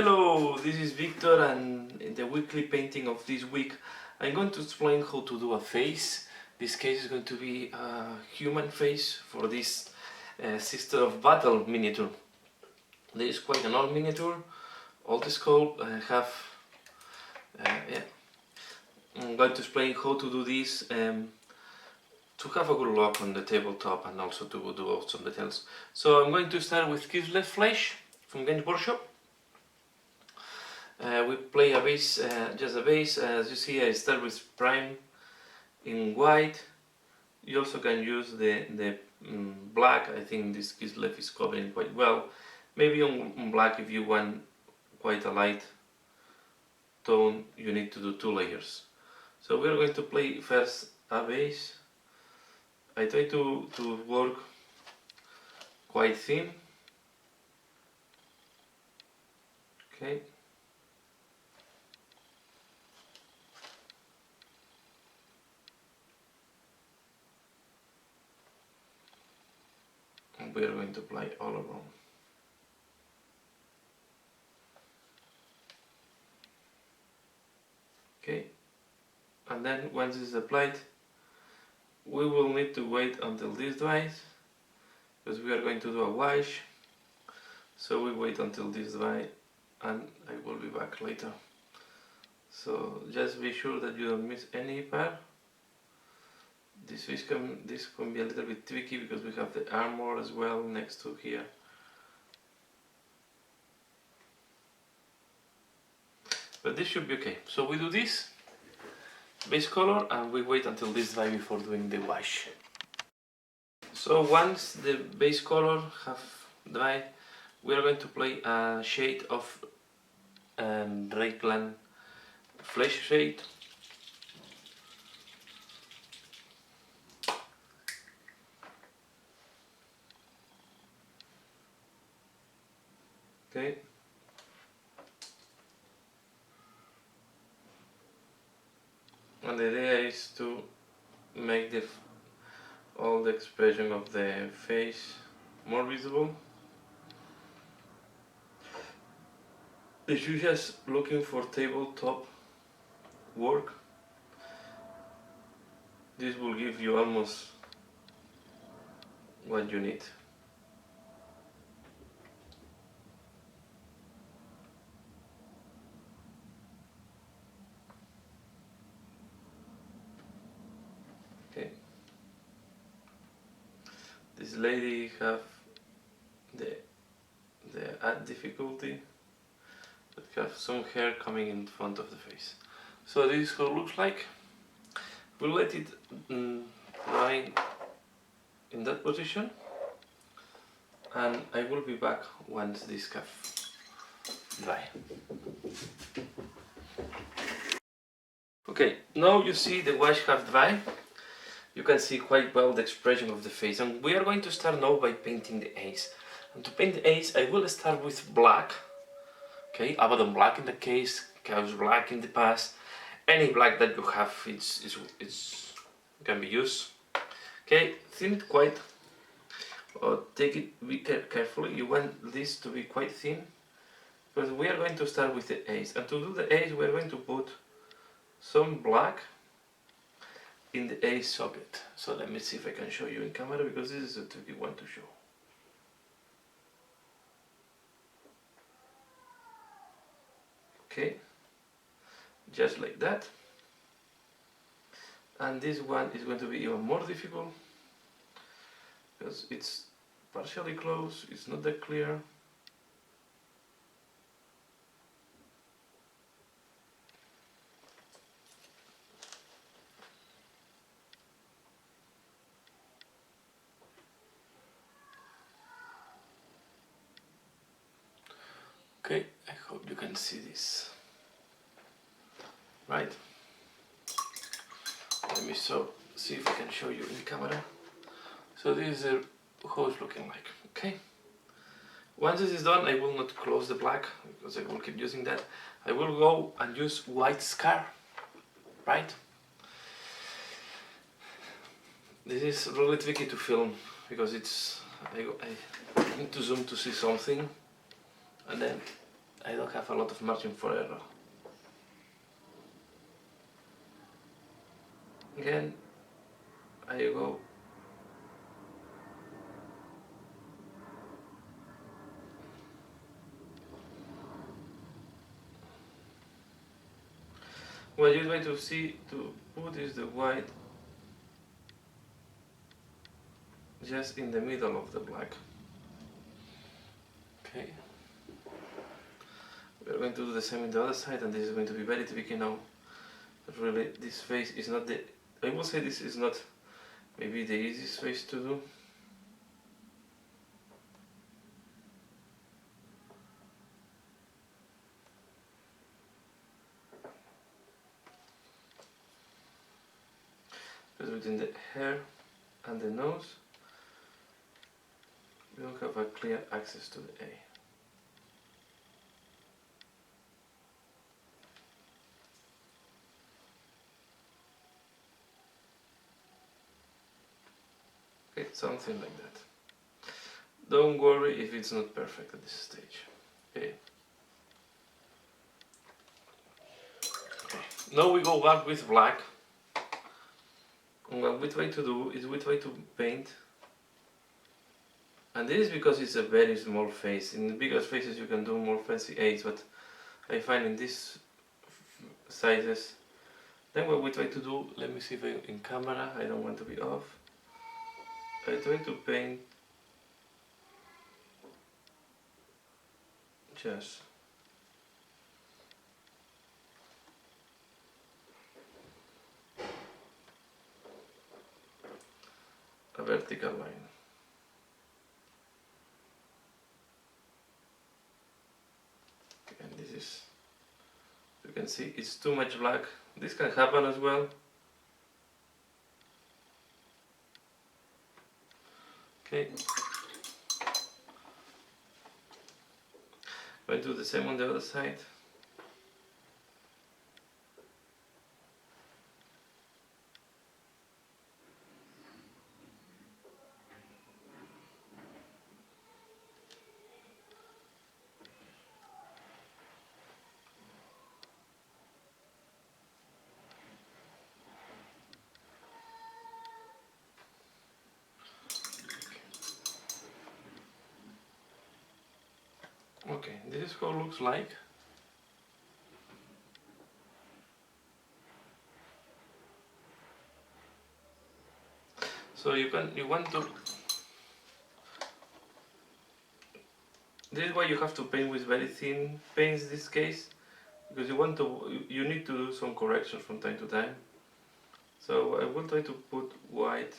Hello, this is Victor, and in the weekly painting of this week I'm going to explain how to do a face. This case is going to be a human face for this Sister of Battle miniature. This is quite an old miniature, old school. I'm going to explain how to do this to have a good look on the tabletop and also to do some details. So I'm going to start with Kislev Flesh from Games Workshop. We play a base, just a base. As you see, I start with prime in white. You also can use the black. I think this Kislev is covering quite well. Maybe on black, if you want quite a light tone, you need to do 2 layers. So we're going to play first a base. I try to work quite thin. Okay. And we are going to apply all around. Okay, and then once it's applied, we will need to wait until this dries, because we are going to do a wash. So we wait until this dries, and I will be back later. So just be sure that you don't miss any part. This can be a little bit tricky because we have the armor as well next to here. But this should be okay. So we do this base color and we wait until this dry before doing the wash. So once the base color have dried, we are going to play a shade of Rayclan Flesh shade. Okay. And the idea is to make all the expression of the face more visible. If you're just looking for tabletop work, this will give you almost what you need. Okay. This lady have the add difficulty, but have some hair coming in front of the face. So this is how it looks like. We'll let it dry in that position, and I will be back once this cap dry. Okay, now you see the wash have dried. You can see quite well the expression of the face, and we are going to start now by painting the eyes. And to paint the eyes, I will start with black. Okay, Abaddon black in the case, Chaos black in the past. Any black that you have, it's can be used. Okay, thin it quite, or take it be carefully. You want this to be quite thin, because we are going to start with the eyes. And to do the eyes, we are going to put some black in the eye socket. So let me see if I can show you in camera, because this is a tricky one to show. Okay, just like that. And this one is going to be even more difficult because it's partially closed, it's not that clear. Okay, I hope you can see this. Right. Let me see if I can show you in camera. So this is how it's looking like. Okay. Once this is done, I will not close the black because I will keep using that. I will go and use white scar. Right. This is really tricky to film because I need to zoom to see something, and then I don't have a lot of margin for error. Again, I go. What you try to see to put is the white just in the middle of the black. Okay. We're going to do the same in the other side, and this is going to be very tricky now. But really, this face is not the... I will say this is not maybe the easiest face to do. Because between the hair and the nose, we don't have a clear access to the A. Okay, something like that. Don't worry if it's not perfect at this stage. Okay. Now we go back with black. And what we try to do is we try to paint. And this is because it's a very small face. In the bigger faces you can do more fancy aids, but I find in these sizes. Then what we try to do, let me see if in camera, I don't want to be off. I try to paint just a vertical line. And this is, you can see it's too much black. This can happen as well. Okay. Going to do the same on the other side. Okay, this is how it looks like. So you want to, this is why you have to paint with very thin paints in this case, because you need to do some corrections from time to time. So I will try to put white.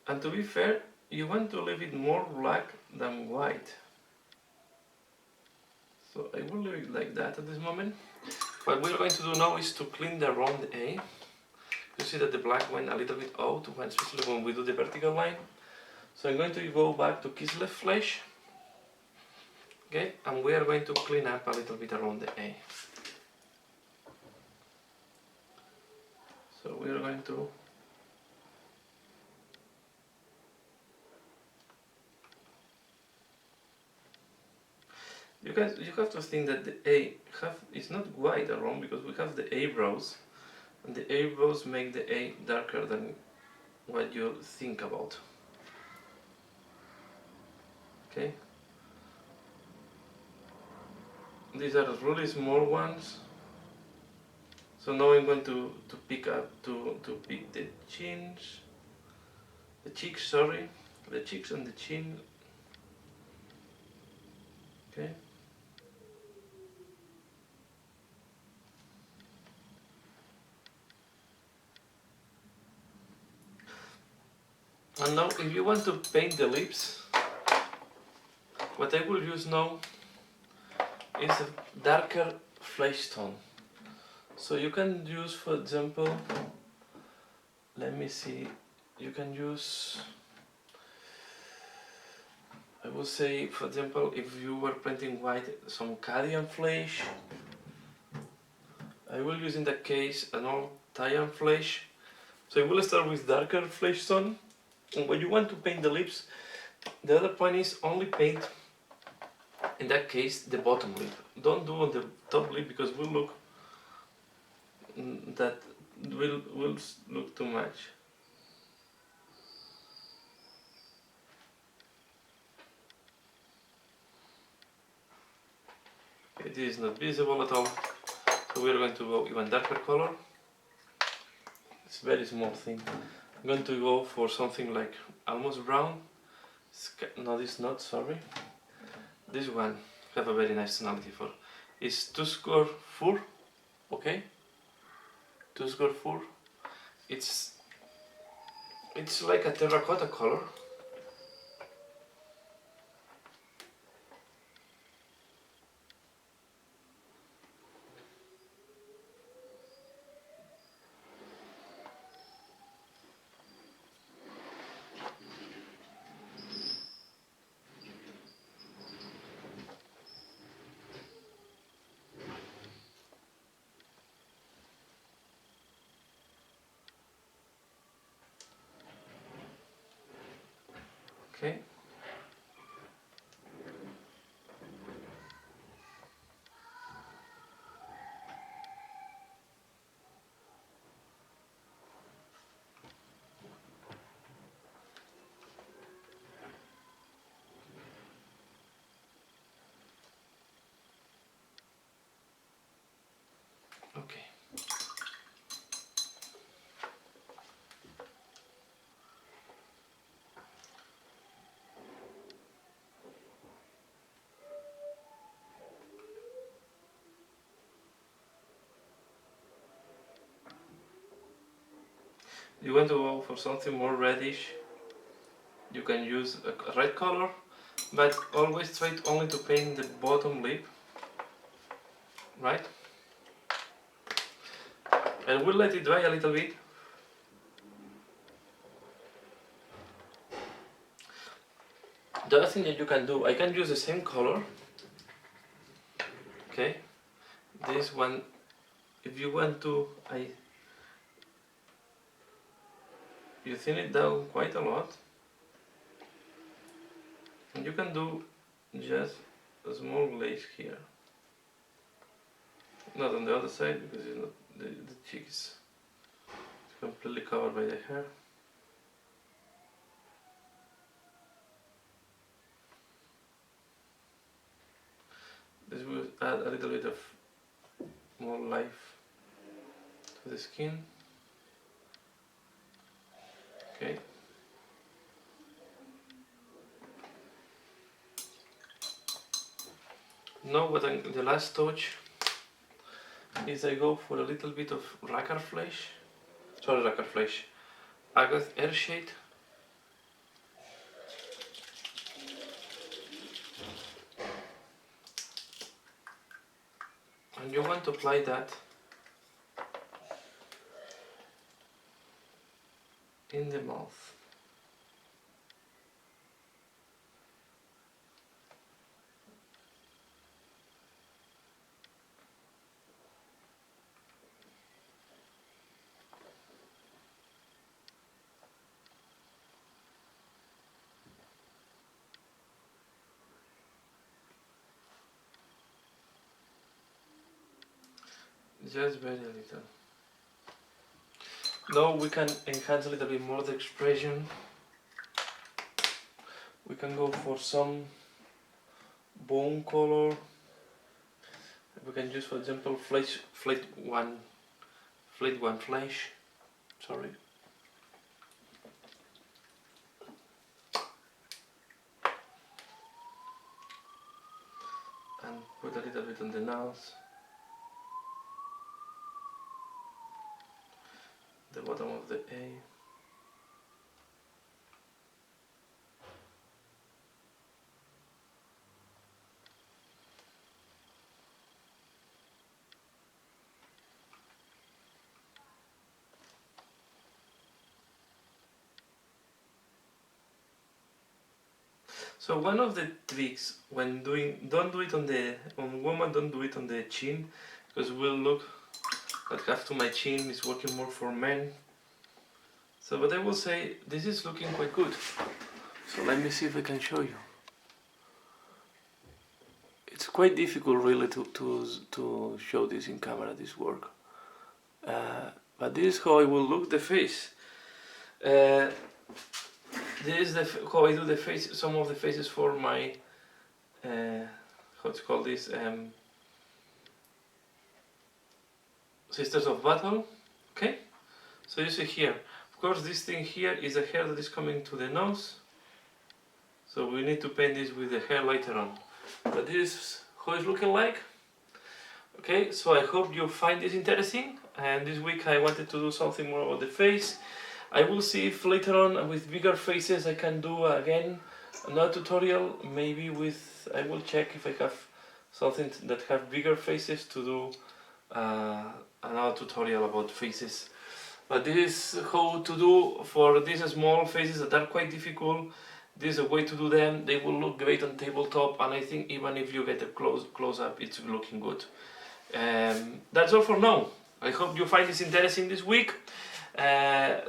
And to be fair, you want to leave it more black than white. So I will leave it like that at this moment. What we're going to do now is to clean the round A. You see that the black went a little bit out, especially when we do the vertical line. So I'm going to go back to Kislev Flesh. Okay, and we are going to clean up a little bit around the A. So we are going to you have to think that the A is not white around, because we have the eyebrows, and the eyebrows make the A darker than what you think about. Okay. These are really small ones. So now I'm going to pick the chins, the cheeks, sorry, the cheeks and the chin. Okay. And now if you want to paint the lips, what I will use now is a darker flesh tone. So you can use, for example, let me see, you can use, I would say, for example, if you were painting white, some Cadian flesh. I will use in that case an old Taiyan flesh. So I will start with darker flesh tone. And when you want to paint the lips, the other point is only paint, in that case, the bottom lip. Don't do on the top lip because will look that will look too much. It is not visible at all. So we are going to go even darker color. It's a very small thing. I'm going to go for something like almost brown. No, this not, sorry. This one have a very nice tonality for. It's Tuscar Fur, okay? Tuscar Fur. It's like a terracotta color. Okay. Okay. You want to go for something more reddish, you can use a red color, but always try only to paint the bottom lip, right? And we'll let it dry a little bit. The other thing that you can do, I can use the same color, okay? This one, if you want to, you thin it down quite a lot. And you can do just a small glaze here. Not on the other side because it's not, the cheek is completely covered by the hair. This will add a little bit of more life to the skin. Okay. Now the last touch is I go for a little bit of Agatha air shade. And you want to apply that in the mouth. Just very little. Now we can enhance a little bit more the expression. We can go for some bone color. We can use, for example, flat one flesh. Sorry. And put a little bit on the nose. The bottom of the A. So one of the tricks when doing, don't do it on woman, don't do it on the chin, because it will look like half to my chin is working more for men. So but I will say this is looking quite good. So let me see if I can show you. It's quite difficult really to show this in camera, this work. But this is how I will look the face. This is how I do the face, some of the faces for my, how to call this, Sisters of Battle. Okay, so you see here, of course this thing here is a hair that is coming to the nose, so we need to paint this with the hair later on. But this is how it's looking like. Okay, so I hope you find this interesting, and this week I wanted to do something more about the face. I will see if later on with bigger faces I can do again another tutorial, maybe with, I will check if I have something that have bigger faces to do another tutorial about faces. But this is how to do for these small faces that are quite difficult. This is a way to do them. They will look great on tabletop, and I think even if you get a close up, it's looking good. That's all for now. I hope you find this interesting this week.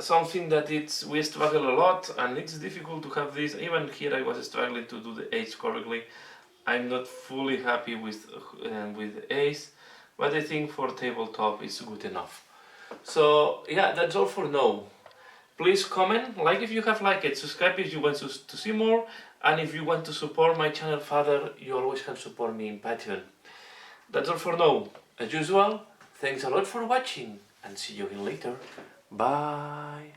Something that we struggle a lot, and it's difficult to have this. Even here I was struggling to do the A's correctly. I'm not fully happy with the A's, but I think for tabletop it's good enough. So yeah, that's all for now. Please comment, like if you have liked it, subscribe if you want to see more, and if you want to support my channel further, you always can support me in Patreon. That's all for now. As usual, thanks a lot for watching, and see you again later. Bye.